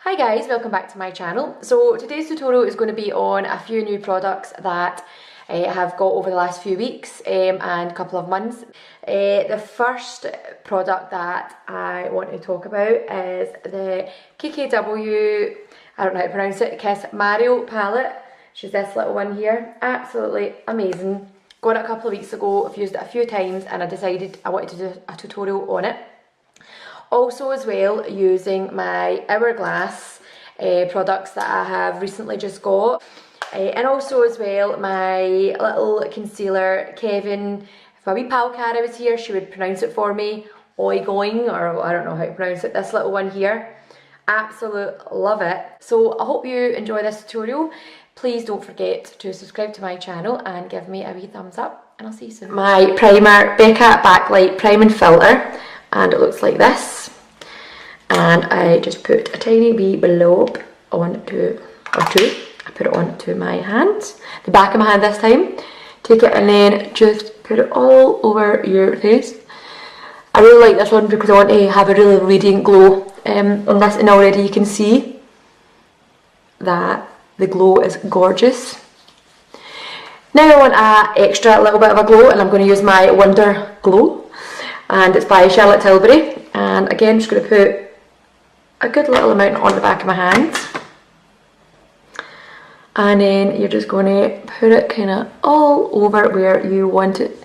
Hi guys, welcome back to my channel. So today's tutorial is going to be on a few new products that I have got over the last few weeks and a couple of months. The first product that I want to talk about is the KKW, I don't know how to pronounce it, KKWXMARIO palette. Which is this little one here. Absolutely amazing. Got it a couple of weeks ago, I've used it a few times and I decided I wanted to do a tutorial on it. Also as well, using my Hourglass products that I have recently just got. And also as well, my little concealer, Kevyn, if my wee pal Cara was here, she would pronounce it for me. Aucoin, or I don't know how to pronounce it, this little one here. Absolute love it. So I hope you enjoy this tutorial. Please don't forget to subscribe to my channel and give me a wee thumbs up, and I'll see you soon. My primer, Becca Backlight Prime and Filter, and it looks like this. And I just put a tiny wee blob onto, I put it onto my hand, the back of my hand this time. Take it and then just put it all over your face. I really like this one because I want to have a really radiant glow on this, and already you can see that the glow is gorgeous. Now I want an extra little bit of a glow, and I'm going to use my Wonder Glow, and it's by Charlotte Tilbury. And again, I'm just going to put a good little amount on the back of my hand, and then you're just going to put it kind of all over where you want it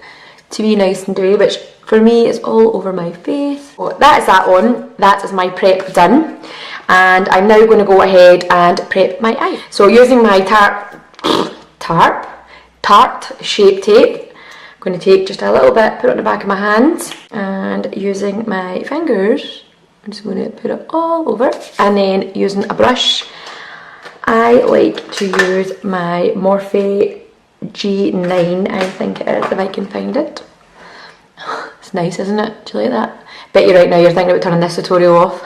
to be nice and dewy, which for me is all over my face. So that is that on. That is my prep done, and I'm now going to go ahead and prep my eye. So using my Tarte Shape Tape, I'm going to take just a little bit, put it on the back of my hand, and using my fingers, I'm just going to put it all over. And then using a brush, I like to use my Morphe G9, I think it is, if I can find it. It's nice, isn't it? Do you like that? Bet you right now you're thinking about turning this tutorial off.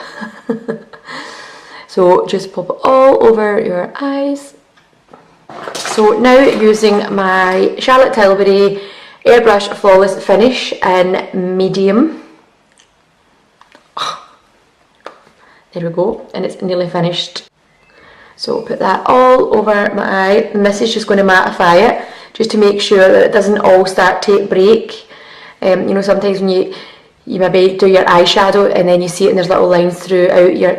So just pop it all over your eyes. So now using my Charlotte Tilbury Airbrush Flawless Finish in medium. There we go, and it's nearly finished. So put that all over my eye, and this is just going to mattify it, just to make sure that it doesn't all start to break. You know, sometimes when you maybe do your eyeshadow and then you see it and there's little lines throughout your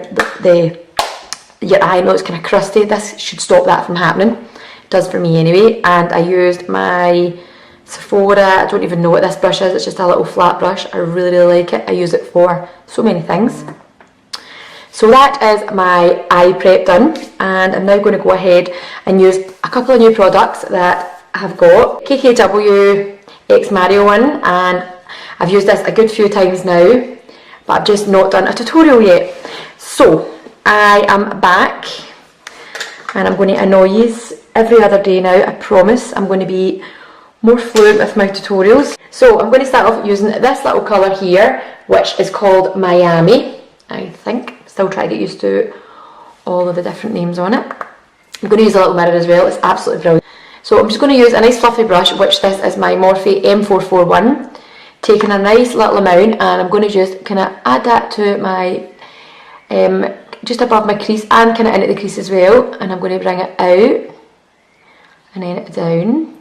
eye, and it's kind of crusty. This should stop that from happening. It does for me anyway. And I used my Sephora, I don't even know what this brush is, it's just a little flat brush. I really, really like it. I use it for so many things. So that is my eye prep done, and I'm now going to go ahead and use a couple of new products that I have got. KKWXMARIO one, and I've used this a good few times now, but I've just not done a tutorial yet. So I am back, and I'm going to annoy you every other day now. I promise I'm going to be more fluent with my tutorials. So I'm going to start off using this little colour here, which is called Miami, I think. Still trying to get used to all of the different names on it. I'm going to use a little mirror as well, it's absolutely brilliant. So I'm just going to use a nice fluffy brush, which this is my Morphe M441. Taking a nice little amount, and I'm going to just kind of add that to my, just above my crease and kind of into the crease as well. And I'm going to bring it out and then down.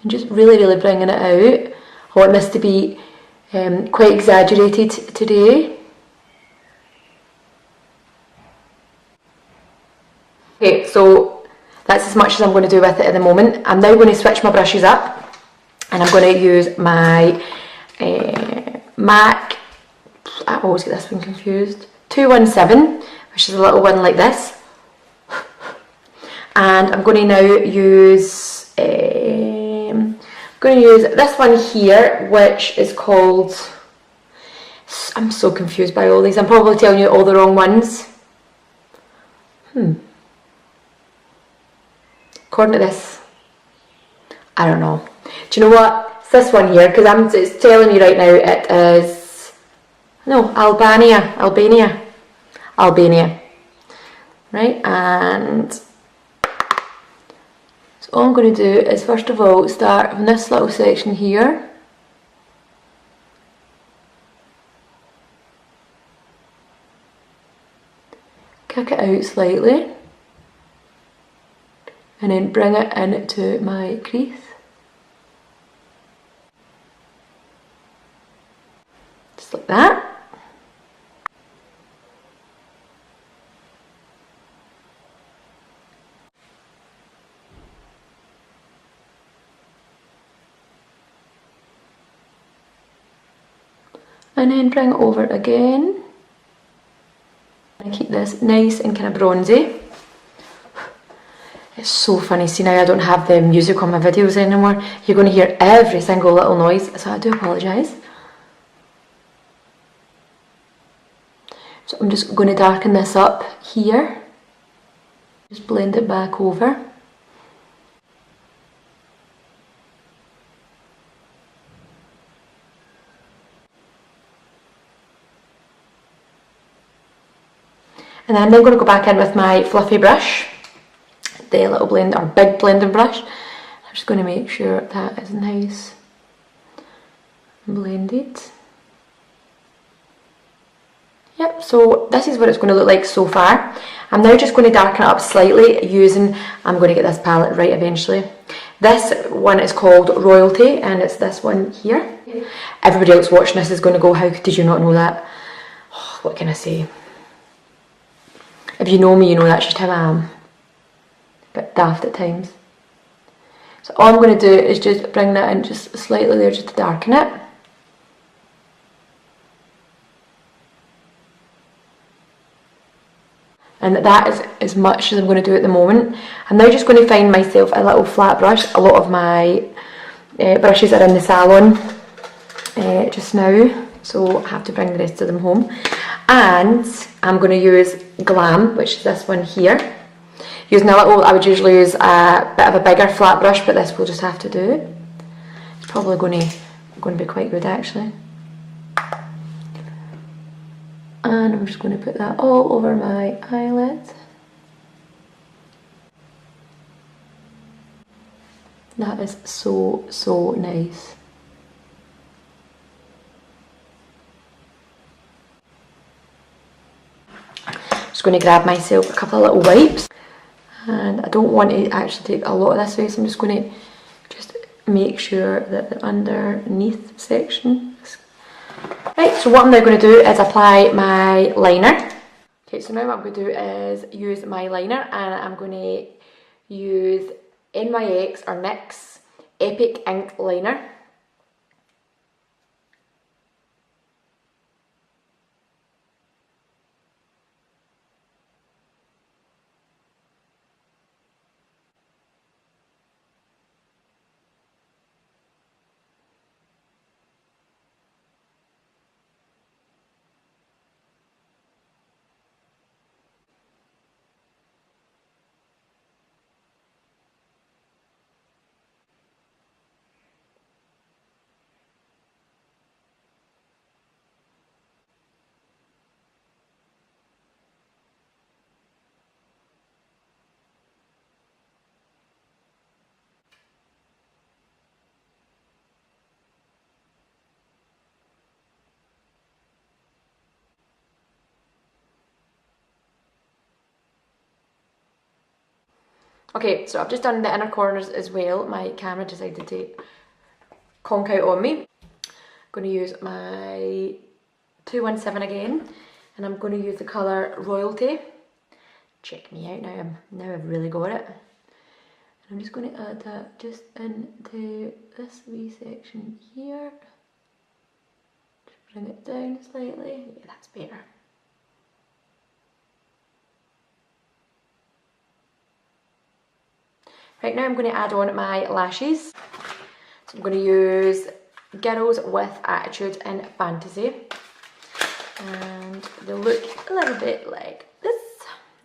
And just really, really bringing it out. I want this to be quite exaggerated today. Okay, so that's as much as I'm going to do with it at the moment. I'm now going to switch my brushes up, and I'm going to use my MAC, I always get this one confused, 217, which is a little one like this. And I'm going to now use this one here, which is called, I'm so confused by all these, I'm probably telling you all the wrong ones. According to this, I don't know. Do you know what? It's this one here, because it's telling me right now it is, no, Albania. Right, and so all I'm going to do is first of all start from this little section here. Kick it out slightly and then bring it into my crease. Just like that. And then bring it over again. And keep this nice and kind of bronzy. It's so funny, see now I don't have the music on my videos anymore. You're going to hear every single little noise, so I do apologise. So I'm just going to darken this up here. Just blend it back over. And then I'm going to go back in with my fluffy brush, the little blend or big blending brush. I'm just going to make sure that is nice and blended. Yep, so this is what it's going to look like so far. I'm now just going to darken it up slightly using, I'm going to get this palette right eventually. This one is called Royalty and it's this one here. Everybody else watching this is going to go, how did you not know that? Oh, what can I say? If you know me, you know that's just how I am. A bit daft at times. So all I'm going to do is just bring that in just slightly there just to darken it. And that is as much as I'm going to do at the moment. I'm now just going to find myself a little flat brush. A lot of my brushes are in the salon just now, so I have to bring the rest of them home. And I'm going to use Glam, which is this one here. Using a little, I would usually use a bit of a bigger flat brush, but this will just have to do. It's probably going to be quite good actually. And I'm just going to put that all over my eyelid. That is so, so nice. Just going to grab myself a couple of little wipes, and I don't want to actually take a lot of this away, so I'm just going to just make sure that the underneath section is... Right, so what I'm now going to do is apply my liner. Okay, so now what I'm going to do is use my liner, and I'm going to use NYX or NYX Epic Ink Liner. Okay, so I've just done the inner corners as well. My camera decided to conk out on me. I'm going to use my 217 again, and I'm going to use the colour Royalty. Check me out now I've really got it. And I'm just going to add that just into this wee section here. Just bring it down slightly. Yeah, that's better. Right, now I'm going to add on my lashes. So I'm going to use Girls with Attitude and Fantasy. And they look a little bit like this.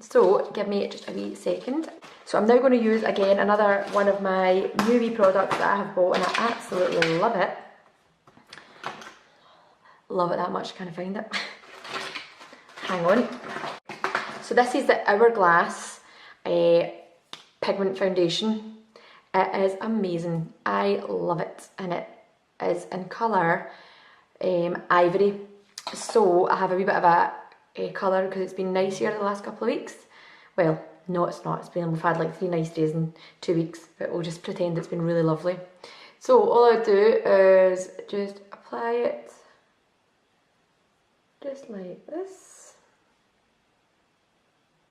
So give me just a wee second. So I'm now going to use again another one of my new wee products that I have bought, and I absolutely love it. Love it that much, can't find it. Hang on. So this is the Hourglass pigment foundation. It is amazing. I love it, and it is in colour ivory. So I have a wee bit of a colour because it's been nice here the last couple of weeks. Well, no, it's not. We've had like 3 nice days in 2 weeks, but we'll just pretend it's been really lovely. So all I do is just apply it just like this.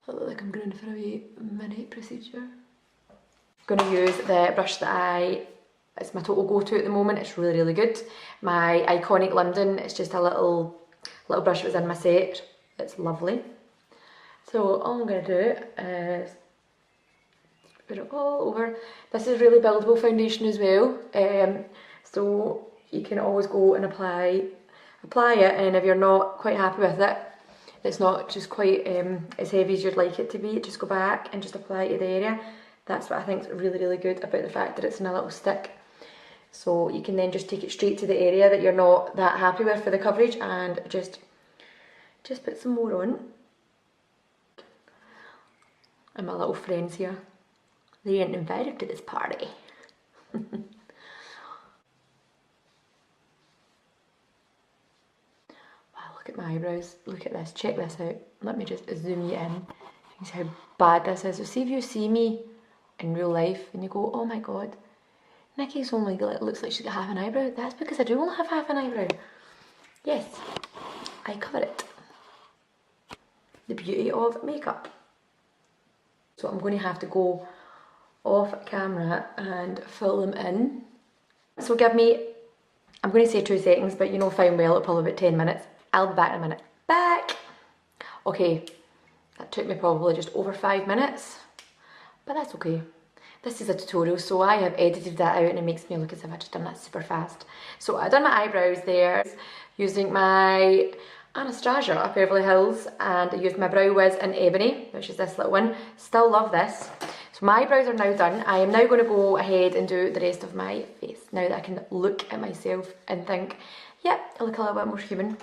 I look like I'm going for a wee mini procedure. I'm going to use the brush that it's my total go-to at the moment. It's really, really good. My Iconic London. It's just a little brush that was in my set. It's lovely. So all I'm going to do is put it all over. This is really buildable foundation as well. So you can always go and apply it, and if you're not quite happy with it, it's not just quite as heavy as you'd like it to be, just go back and just apply it to the area. That's what I think is really, really good about the fact that it's in a little stick. So you can then just take it straight to the area that you're not that happy with for the coverage, and just put some more on. And my little friends here, they ain't invited to this party. Look at my eyebrows, look at this, check this out. Let me just zoom you in. You can see how bad this is. So see if you see me in real life and you go, oh my god, Nikki's only looks like she's got half an eyebrow. That's because I do only have half an eyebrow. Yes, I cover it. The beauty of makeup. So I'm going to have to go off camera and fill them in. So give me, I'm going to say 2 seconds, but you know fine well, it'll probably be about 10 minutes. I'll be back in a minute. Back! Okay, that took me probably just over 5 minutes, but that's okay. This is a tutorial, so I have edited that out and it makes me look as if I just done that super fast. So I've done my eyebrows there using my Anastasia Beverly Hills, and I used my Brow Wiz in Ebony, which is this little one. Still love this. So my eyebrows are now done. I am now going to go ahead and do the rest of my face, now that I can look at myself and think, yep, I look a little bit more human.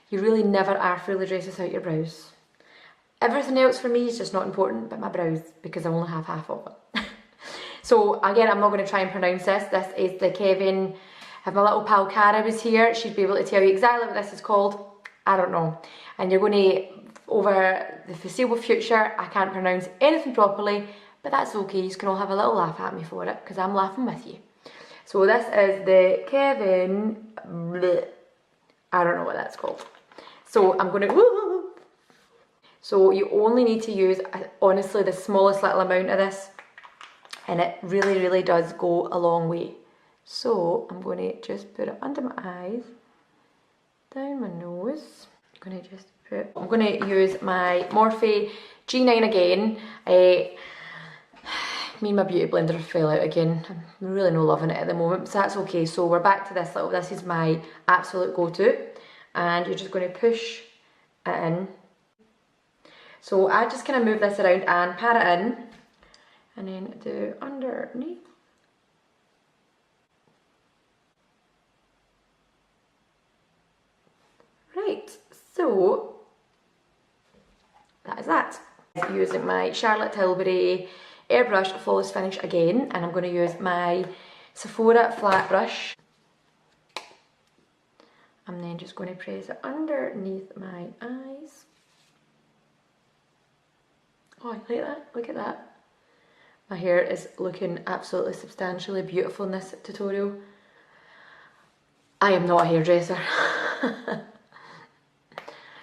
You really never are fully dressed without your brows. Everything else for me is just not important, but my brows, because I only have half of it. So again, I'm not going to try and pronounce this. This is the Kevyn. If my little pal Cara was here, she'd be able to tell you exactly what this is called. I don't know. And you're going to, over the foreseeable future, I can't pronounce anything properly, but that's okay. You can all have a little laugh at me for it, because I'm laughing with you. So this is the Kevyn, bleh, I don't know what that's called. So I'm going to, so you only need to use, honestly, the smallest little amount of this, and it really, really does go a long way. So I'm going to just put it under my eyes, down my nose. I'm going to use my Morphe G9 again. Me and my beauty blender fell out again. I'm really not loving it at the moment, so that's okay. So we're back to this little, this is my absolute go-to. And you're just going to push it in. So I just kind of move this around and pat it in, and then do underneath. Right, so that is that. Using my Charlotte Tilbury airbrush flawless finish again, and I'm going to use my Sephora flat brush. I'm then just going to press it underneath my eyes. Oh, I like that. Look at that. My hair is looking absolutely substantially beautiful in this tutorial. I am not a hairdresser.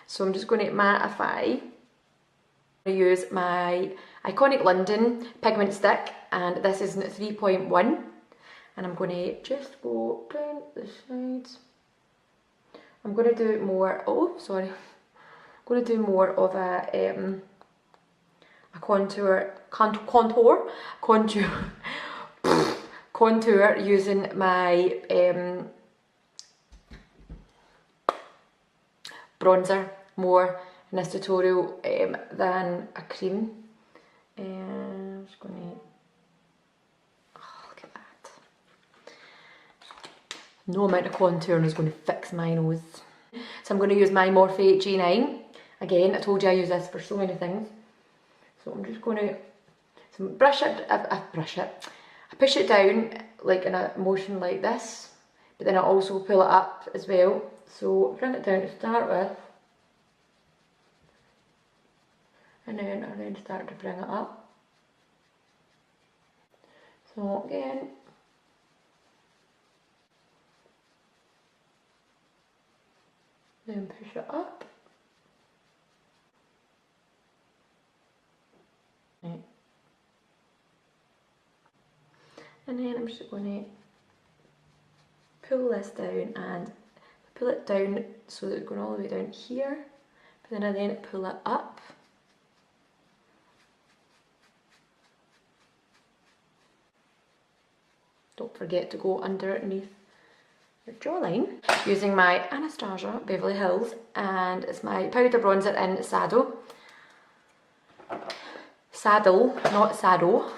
So I'm just going to mattify. I'm going to use my Iconic London pigment stick, and this is 3.1, and I'm going to just go down the sides. I'm going to do more, oh sorry, I'm going to do more of a contour using my bronzer more in this tutorial than a cream. I'm just going to, oh, look at that. No amount of contouring is going to fix my nose. So I'm going to use my Morphe G9. Again, I told you I use this for so many things. So I'm just going to brush it, I push it down like in a motion like this, but then I also pull it up as well. So bring it down to start with, and then start to bring it up. So again, then push it up. Right. And then I'm just going to pull this down and pull it down so that it's going all the way down here, but then pull it up. Don't forget to go underneath your jawline. Using my Anastasia Beverly Hills, and it's my powder bronzer in Saddle. Saddle, not Saddle.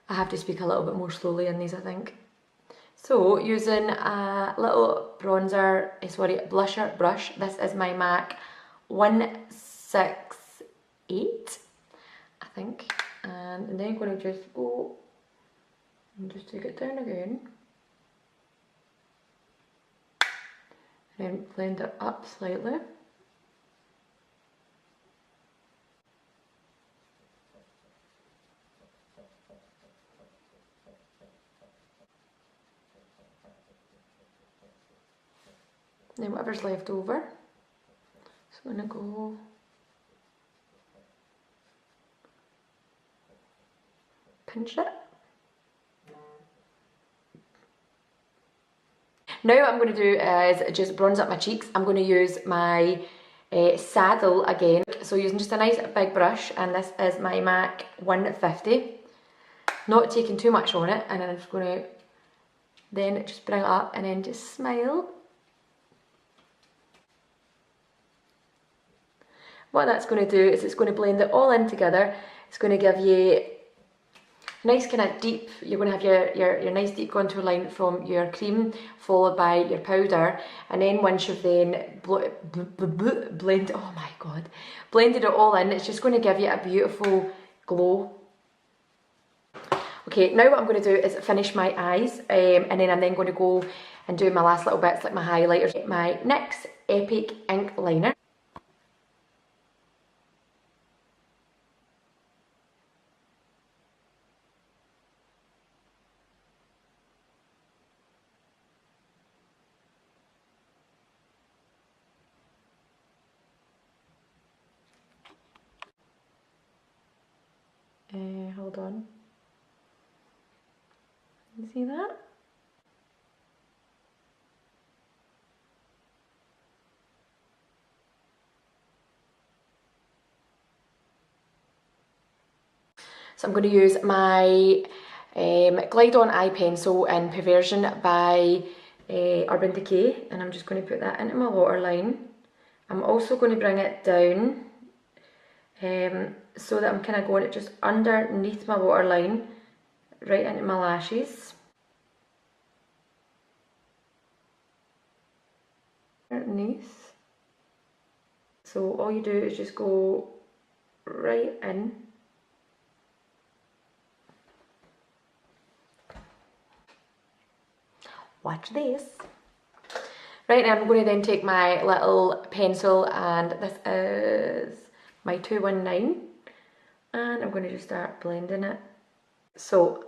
I have to speak a little bit more slowly in these, I think. So, using a little blusher brush. This is my MAC 168, I think. And then I'm going to just go and just take it down again. And then blend it up slightly. Then whatever's left over, so I'm going to go pinch it. Now what I'm going to do is just bronze up my cheeks. I'm going to use my Saddle again, so using just a nice big brush, and this is my MAC 150. Not taking too much on it, and then I'm just going to then just bring it up and then just smile. What that's going to do is it's going to blend it all in together. It's going to give you a nice kind of deep, you're going to have your nice deep contour line from your cream, followed by your powder. And then once you've then blended it all in, it's just going to give you a beautiful glow. Okay, now what I'm going to do is finish my eyes, and then I'm then going to go and do my last little bits like my highlighters. My NYX Epic Ink Liner. Hold on. You see that? So I'm going to use my Glide On Eye Pencil in Perversion by Urban Decay, and I'm just going to put that into my waterline. I'm also going to bring it down so that I'm kind of going it just underneath my waterline, right into my lashes. Underneath. So all you do is just go right in. Watch this. Right, now I'm going to then take my little pencil, and this is my 219, and I'm going to just start blending it. So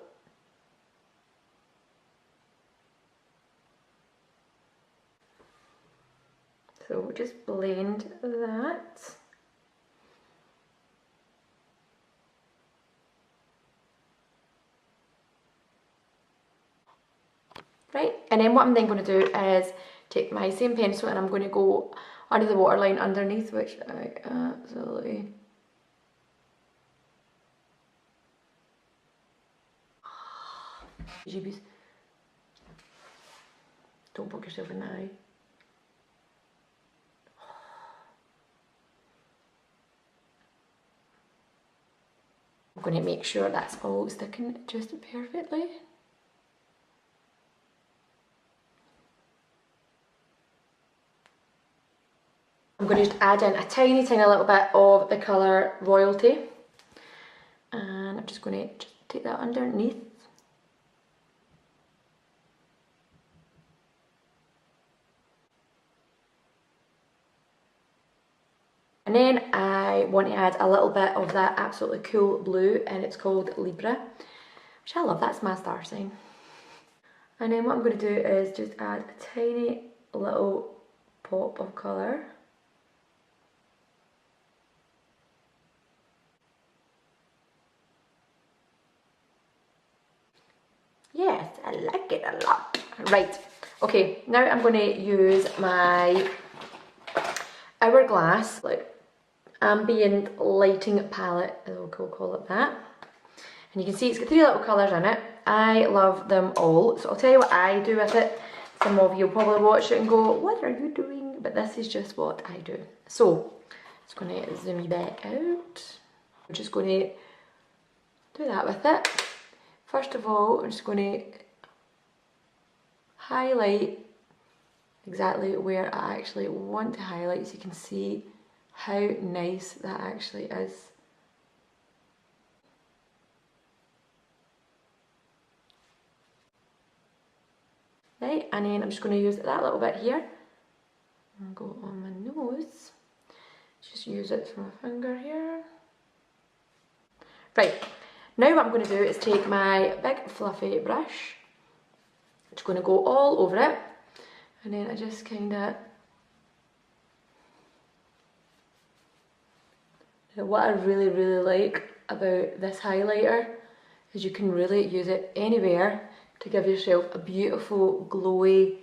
just blend that. Right, and then what I'm then going to do is take my same pencil and I'm going to go under the waterline underneath, which I absolutely... Jeebies. Don't poke yourself in the eye. going to make sure that's all sticking just perfectly. I'm going to just add in a tiny little bit of the colour Royalty, and I'm just going to take that underneath. And then I want to add a little bit of that absolutely cool blue, and it's called Libra, which I love. That's my star sign. And then what I'm going to do is just add a tiny little pop of colour. Yes, I like it a lot. Right, okay, now I'm going to use my Hourglass like ambient lighting palette, we'll call it that. And you can see it's got 3 little colours in it. I love them all. So I'll tell you what I do with it. Some of you will probably watch it and go, what are you doing? But this is just what I do. So, just going to zoom you back out. I'm just going to do that with it. First of all, I'm just going to highlight exactly where I actually want to highlight, so you can see how nice that actually is. Right, and then I'm just going to use that little bit here and go on my nose. Just use it for my finger here. Right, now what I'm going to do is take my big fluffy brush. I'm just going to go all over it, and then I just kind of... What I really like about this highlighter is you can really use it anywhere to give yourself a beautiful glowy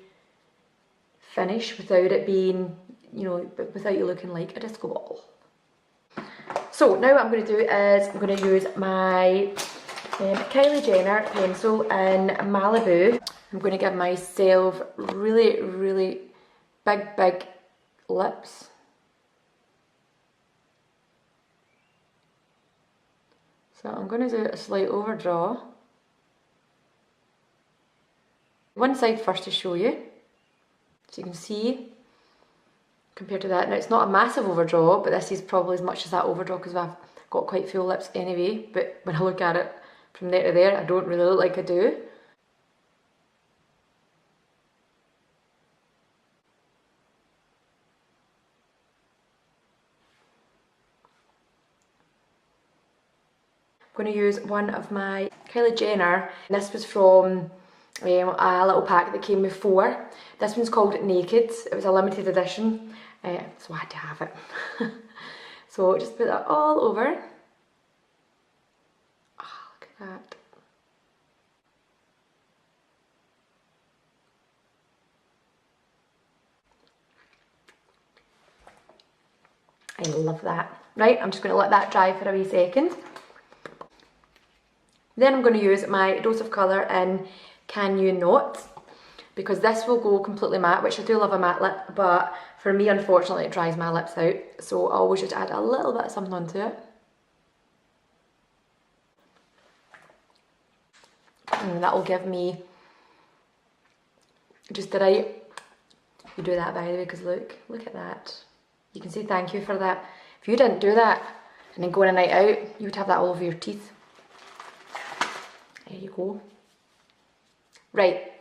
finish without it being, you know, without you looking like a disco ball. So now what I'm going to do is I'm going to use my Kylie Jenner pencil in Maliboo. I'm going to give myself really big lips. So I'm going to do a slight overdraw. One side first to show you, so you can see compared to that. Now it's not a massive overdraw, but this is probably as much as that overdraw because I've got quite full lips anyway, but when I look at it from there to there, I don't really look like I do. I'm going to use one of my Kylie Jenner, and this was from a little pack that came with 4. This one's called Naked. It was a limited edition, so I had to have it. So just put that all over. Oh, look at that. I love that. Right, I'm just going to let that dry for a wee second. Then I'm going to use my dose of colour in Can You Not, because this will go completely matte, which I do love a matte lip, but for me unfortunately it dries my lips out, so I always just add a little bit of something onto it. And that will give me just the right... You do that by the way, because look at that. You can say thank you for that. If you didn't do that and then go on a night out, you would have that all over your teeth. There you go. Right,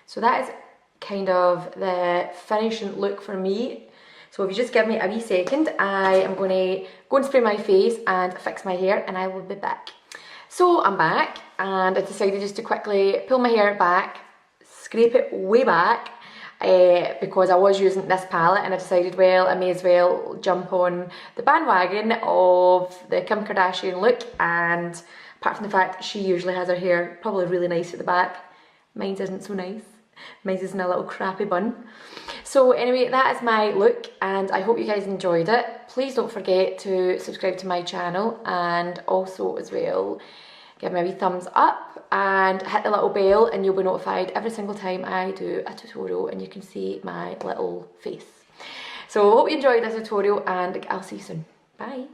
so that is kind of the finishing look for me. So if you just give me a wee second, I am going to go and spray my face and fix my hair, and I will be back. So I'm back, and I decided just to quickly pull my hair back, scrape it way back, because I was using this palette, and I decided, well, I may as well jump on the bandwagon of the Kim Kardashian look. And apart from the fact she usually has her hair probably really nice at the back, mine isn't so nice. Mine's is in a little crappy bun. So anyway, that is my look, and I hope you guys enjoyed it. Please don't forget to subscribe to my channel, and also as well give me a wee thumbs up and hit the little bell, and you'll be notified every single time I do a tutorial and you can see my little face. So I hope you enjoyed this tutorial, and I'll see you soon. Bye.